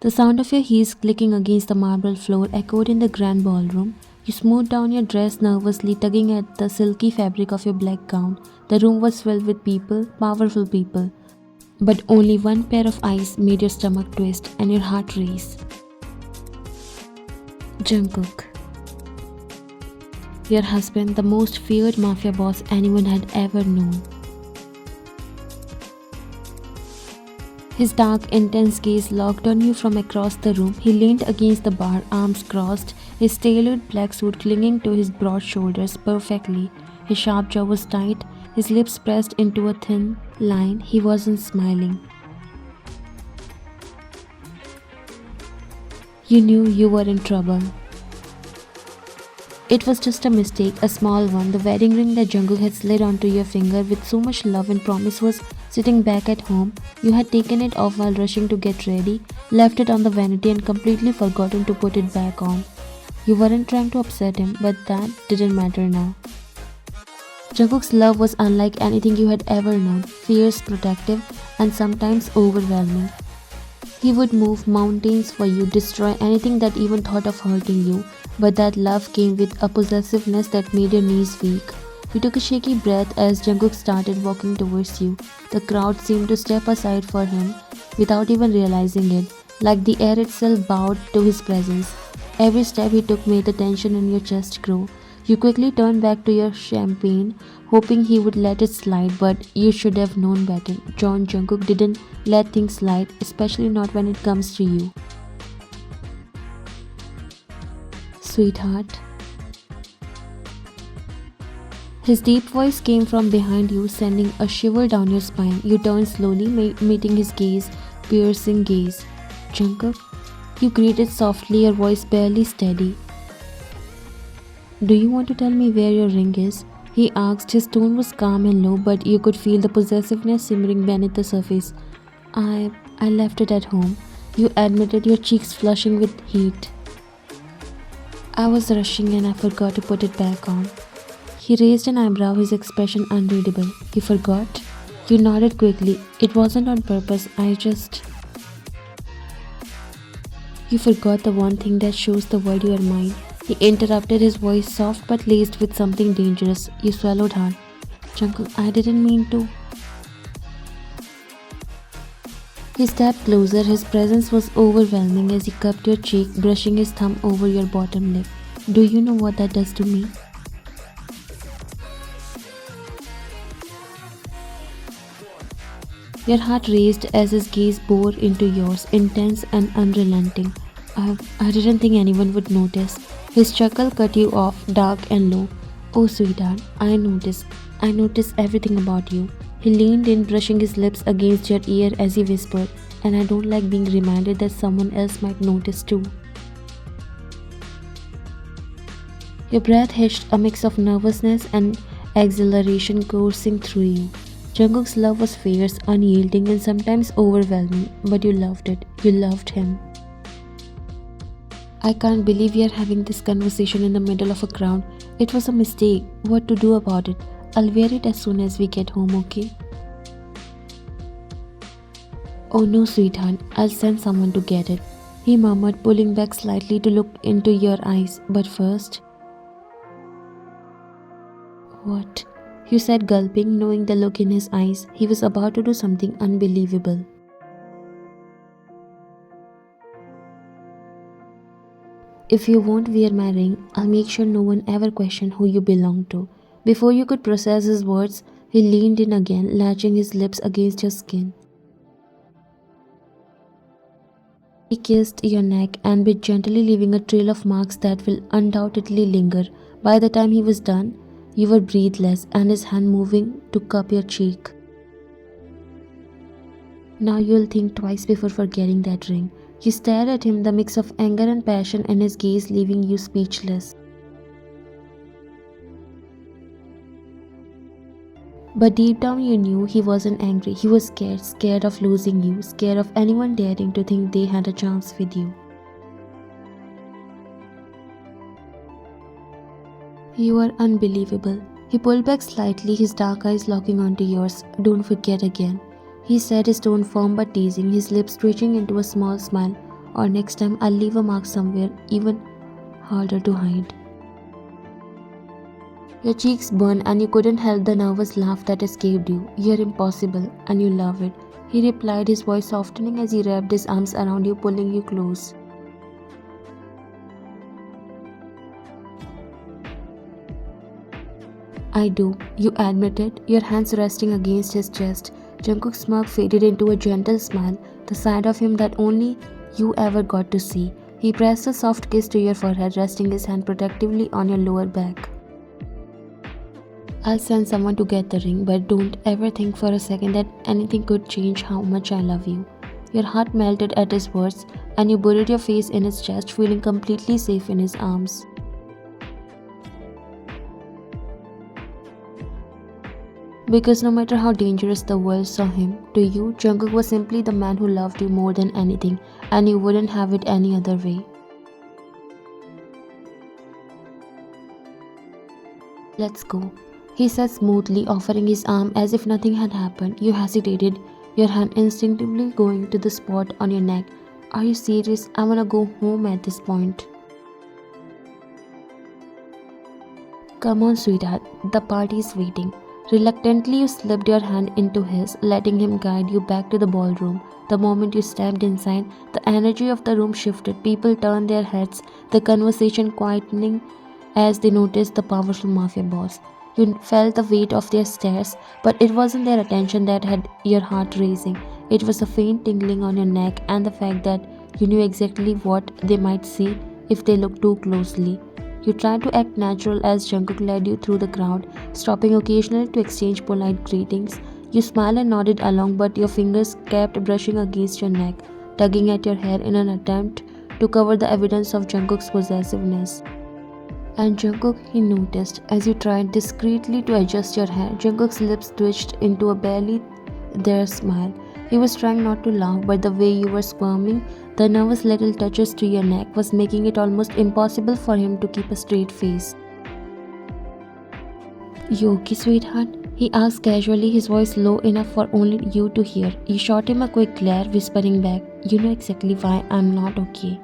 The sound of your heels clicking against the marble floor echoed in the grand ballroom. You smoothed down your dress nervously, tugging at the silky fabric of your black gown. The room was filled with people, powerful people. But only one pair of eyes made your stomach twist and your heart race. Jungkook. Your husband, the most feared mafia boss anyone had ever known. His dark, intense gaze locked on you from across the room. He leaned against the bar, arms crossed, his tailored black suit clinging to his broad shoulders perfectly. His sharp jaw was tight, his lips pressed into a thin line. He wasn't smiling. You knew you were in trouble. It was just a mistake, a small one. The wedding ring that Jungkook had slid onto your finger with so much love and promise was sitting back at home. You had taken it off while rushing to get ready, left it on the vanity and completely forgotten to put it back on. You weren't trying to upset him, but that didn't matter now. Jungkook's love was unlike anything you had ever known, fierce, protective, and sometimes overwhelming. He would move mountains for you, destroy anything that even thought of hurting you, but that love came with a possessiveness that made your knees weak. You took a shaky breath as Jungkook started walking towards you. The crowd seemed to step aside for him without even realizing it, like the air itself bowed to his presence. Every step he took made the tension in your chest grow. You quickly turned back to your champagne, hoping he would let it slide, but you should have known better. Jungkook didn't let things slide, especially not when it comes to you. Sweetheart. His deep voice came from behind you, sending a shiver down your spine. You turned slowly, meeting his gaze, piercing gaze. Jungkook? You greeted softly, your voice barely steady. Do you want to tell me where your ring is? He asked. His tone was calm and low, but you could feel the possessiveness simmering beneath the surface. I left it at home. You admitted, your cheeks flushing with heat. I was rushing and I forgot to put it back on. He raised an eyebrow, his expression unreadable. You forgot? You nodded quickly. It wasn't on purpose, You forgot the one thing that shows the world you are mine. He interrupted, his voice soft but laced with something dangerous. You swallowed hard. Jungkook, I didn't mean to. He stepped closer, his presence was overwhelming as he cupped your cheek, brushing his thumb over your bottom lip. Do you know what that does to me? Your heart raced as his gaze bore into yours, intense and unrelenting. I didn't think anyone would notice. His chuckle cut you off, dark and low. Oh sweetheart, I noticed everything about you. He leaned in, brushing his lips against your ear as he whispered, and I don't like being reminded that someone else might notice too. Your breath hitched, a mix of nervousness and exhilaration coursing through you. Jungkook's love was fierce, unyielding, and sometimes overwhelming, but you loved it. You loved him. I can't believe we are having this conversation in the middle of a crowd. It was a mistake. What to do about it? I'll wear it as soon as we get home, okay? Oh no, sweetheart. I'll send someone to get it. He murmured, pulling back slightly to look into your eyes. But first... What? You said, gulping, knowing the look in his eyes. He was about to do something unbelievable. If you won't wear my ring, I'll make sure no one ever questions who you belong to. Before you could process his words, he leaned in again, latching his lips against your skin. He kissed your neck and bit gently, leaving a trail of marks that will undoubtedly linger. By the time he was done, you were breathless and his hand moving to cup your cheek. Now you'll think twice before forgetting that ring. You stared at him, the mix of anger and passion in his gaze leaving you speechless. But deep down you knew he wasn't angry. He was scared of losing you, scared of anyone daring to think they had a chance with you. You are unbelievable. He pulled back slightly, his dark eyes locking onto yours. Don't forget again, he said, his tone firm but teasing, his lips twitching into a small smile. or next time I'll leave a mark somewhere even harder to hide. Your cheeks burn and you couldn't help the nervous laugh that escaped you. You're impossible and you love it. He replied, his voice softening as he wrapped his arms around you, pulling you close. I do, you admitted, your hands resting against his chest. Jungkook's smirk faded into a gentle smile, the side of him that only you ever got to see. He pressed a soft kiss to your forehead, resting his hand protectively on your lower back. I'll send someone to get the ring, but don't ever think for a second that anything could change how much I love you. Your heart melted at his words, and you buried your face in his chest, feeling completely safe in his arms. Because no matter how dangerous the world saw him, to you, Jungkook was simply the man who loved you more than anything, and you wouldn't have it any other way. Let's go, he said smoothly, offering his arm as if nothing had happened. You hesitated, your hand instinctively going to the spot on your neck. Are you serious? I wanna go home at this point. Come on, sweetheart, the party's waiting. Reluctantly, you slipped your hand into his, letting him guide you back to the ballroom. The moment you stepped inside, the energy of the room shifted. People turned their heads, the conversation quietening as they noticed the powerful mafia boss. You felt the weight of their stares, but it wasn't their attention that had your heart racing. It was a faint tingling on your neck and the fact that you knew exactly what they might see if they looked too closely. You tried to act natural as Jungkook led you through the crowd, stopping occasionally to exchange polite greetings. You smiled and nodded along, but your fingers kept brushing against your neck, tugging at your hair in an attempt to cover the evidence of Jungkook's possessiveness. And Jungkook, he noticed, as you tried discreetly to adjust your hair. Jungkook's lips twitched into a barely there smile. He was trying not to laugh, but the way you were squirming, the nervous little touches to your neck, was making it almost impossible for him to keep a straight face. You okay, sweetheart? He asked casually, his voice low enough for only you to hear. You shot him a quick glare, whispering back, "You know exactly why I'm not okay."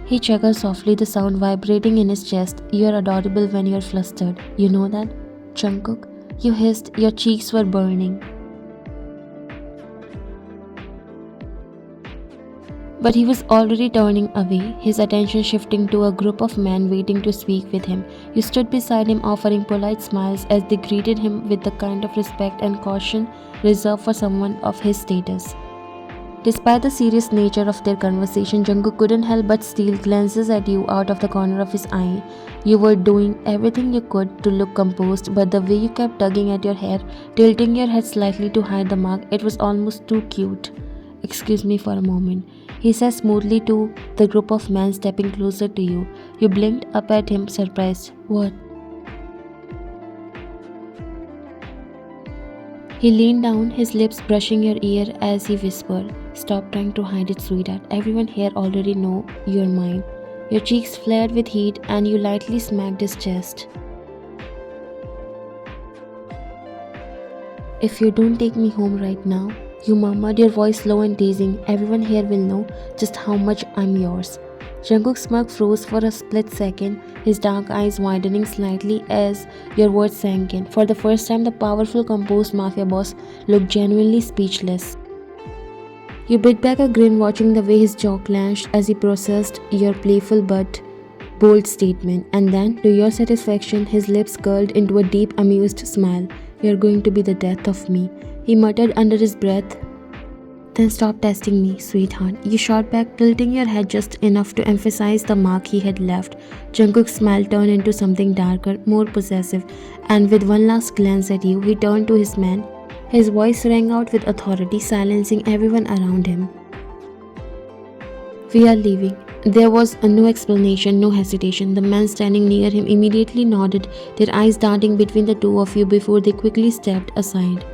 He chuckled softly, the sound vibrating in his chest. "You're adorable when you're flustered. You know that, Jungkook?" You hissed, your cheeks were burning. But he was already turning away, his attention shifting to a group of men waiting to speak with him. You stood beside him, offering polite smiles as they greeted him with the kind of respect and caution reserved for someone of his status. Despite the serious nature of their conversation, Jungkook couldn't help but steal glances at you out of the corner of his eye. You were doing everything you could to look composed, but the way you kept tugging at your hair, tilting your head slightly to hide the mark, it was almost too cute. "Excuse me for a moment," he said smoothly to the group of men stepping closer to you. You blinked up at him, surprised. "What?" He leaned down, his lips brushing your ear as he whispered, "Stop trying to hide it, sweetheart. Everyone here already know you're mine." Your cheeks flared with heat and you lightly smacked his chest. "If you don't take me home right now," you murmured, your voice low and teasing, "everyone here will know just how much I'm yours." Jungkook's smirk froze for a split second, his dark eyes widening slightly as your words sank in. For the first time, the powerful, composed mafia boss looked genuinely speechless. You bit back a grin, watching the way his jaw clenched as he processed your playful but bold statement. And then, to your satisfaction, his lips curled into a deep, amused smile. "You're going to be the death of me," he muttered under his breath. "Then stop testing me, sweetheart," you shot back, tilting your head just enough to emphasize the mark he had left. Jungkook's smile turned into something darker, more possessive, and with one last glance at you, he turned to his men. His voice rang out with authority, silencing everyone around him. "We are leaving." There was no explanation, no hesitation. The men standing near him immediately nodded, their eyes darting between the two of you before they quickly stepped aside.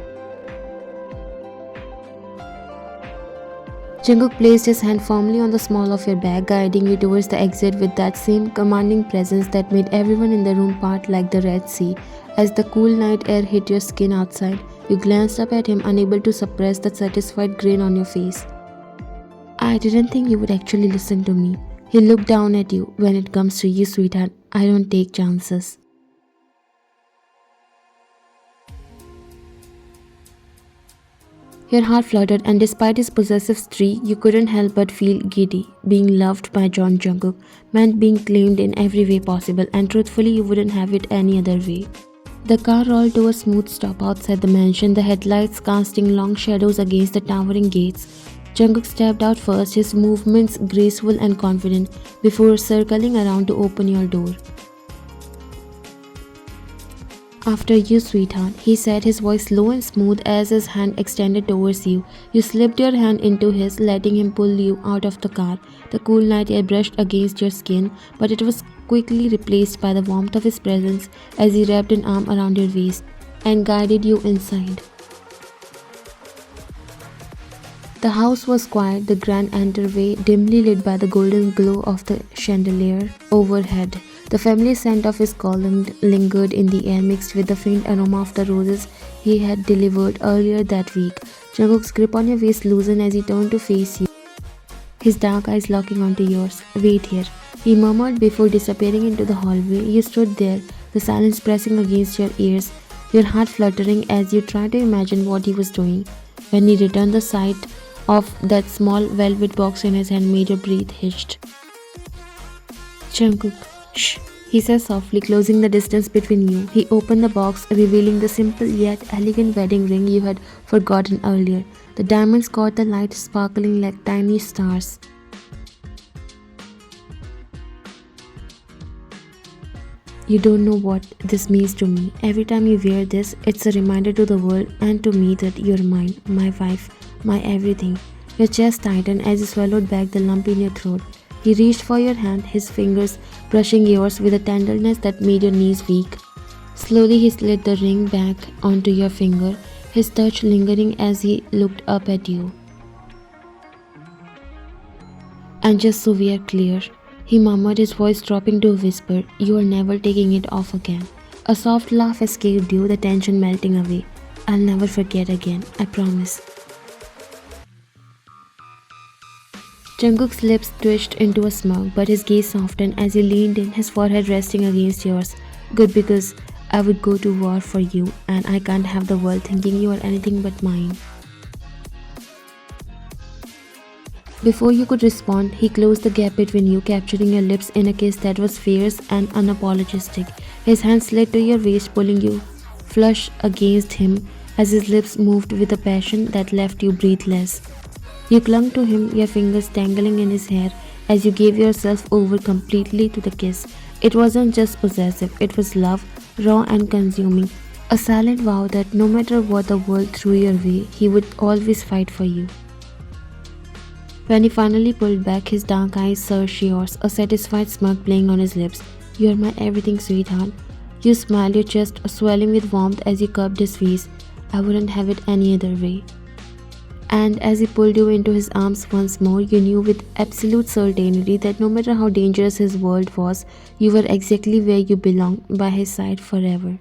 Jungkook placed his hand firmly on the small of your back, guiding you towards the exit with that same commanding presence that made everyone in the room part like the Red Sea. As the cool night air hit your skin outside, You glanced up at him, unable to suppress the satisfied grin on your face. I didn't think you would actually listen to me. He looked down at you. When it comes to you, sweetheart, I don't take chances. Your heart fluttered, and despite his possessive streak, you couldn't help but feel giddy. Being loved by John Jungkook meant being claimed in every way possible, and truthfully, you wouldn't have it any other way. The car rolled to a smooth stop outside the mansion, the headlights casting long shadows against the towering gates. Jungkook stepped out first, his movements graceful and confident, before circling around to open your door. After you, sweetheart, he said, his voice low and smooth as his hand extended towards you. You slipped your hand into his, letting him pull you out of the car. The cool night air brushed against your skin, but it was quickly replaced by the warmth of his presence as he wrapped an arm around your waist and guided you inside. The house was quiet, the grand entryway dimly lit by the golden glow of the chandelier overhead. The familiar scent of his cologne lingered in the air, mixed with the faint aroma of the roses he had delivered earlier that week. Jungkook's grip on your waist loosened as he turned to face you, his dark eyes locking onto yours. Wait here, he murmured before disappearing into the hallway. You stood there, the silence pressing against your ears, your heart fluttering as you tried to imagine what he was doing. When he returned, the sight of that small velvet box in his hand made your breath hitched. Jungkook, shh, he said softly, closing the distance between you. He opened the box, revealing the simple yet elegant wedding ring you had forgotten earlier. The diamonds caught the light, sparkling like tiny stars. You don't know what this means to me. Every time you wear this, it's a reminder to the world and to me that you're mine, my wife, my everything. Your chest tightened as you swallowed back the lump in your throat. He reached for your hand, his fingers brushing yours with a tenderness that made your knees weak. Slowly he slid the ring back onto your finger, his touch lingering as he looked up at you. And just so we are clear, he murmured, his voice dropping to a whisper, you are never taking it off again. A soft laugh escaped you, the tension melting away. I'll never forget again, I promise. Jungkook's lips twitched into a smirk, but his gaze softened as he leaned in, his forehead resting against yours. Good, because I would go to war for you, and I can't have the world thinking you are anything but mine. Before you could respond, he closed the gap between you, capturing your lips in a kiss that was fierce and unapologetic. His hand slid to your waist, pulling you flush against him as his lips moved with a passion that left you breathless. You clung to him, your fingers tangling in his hair as you gave yourself over completely to the kiss. It wasn't just possessive, it was love, raw and consuming. A silent vow that no matter what the world threw your way, he would always fight for you. When he finally pulled back, his dark eyes searched yours, a satisfied smirk playing on his lips. You are my everything, sweetheart. You smiled, your chest swelling with warmth as you cupped his face. I wouldn't have it any other way. And as he pulled you into his arms once more, you knew with absolute certainty that no matter how dangerous his world was, you were exactly where you belonged, by his side forever.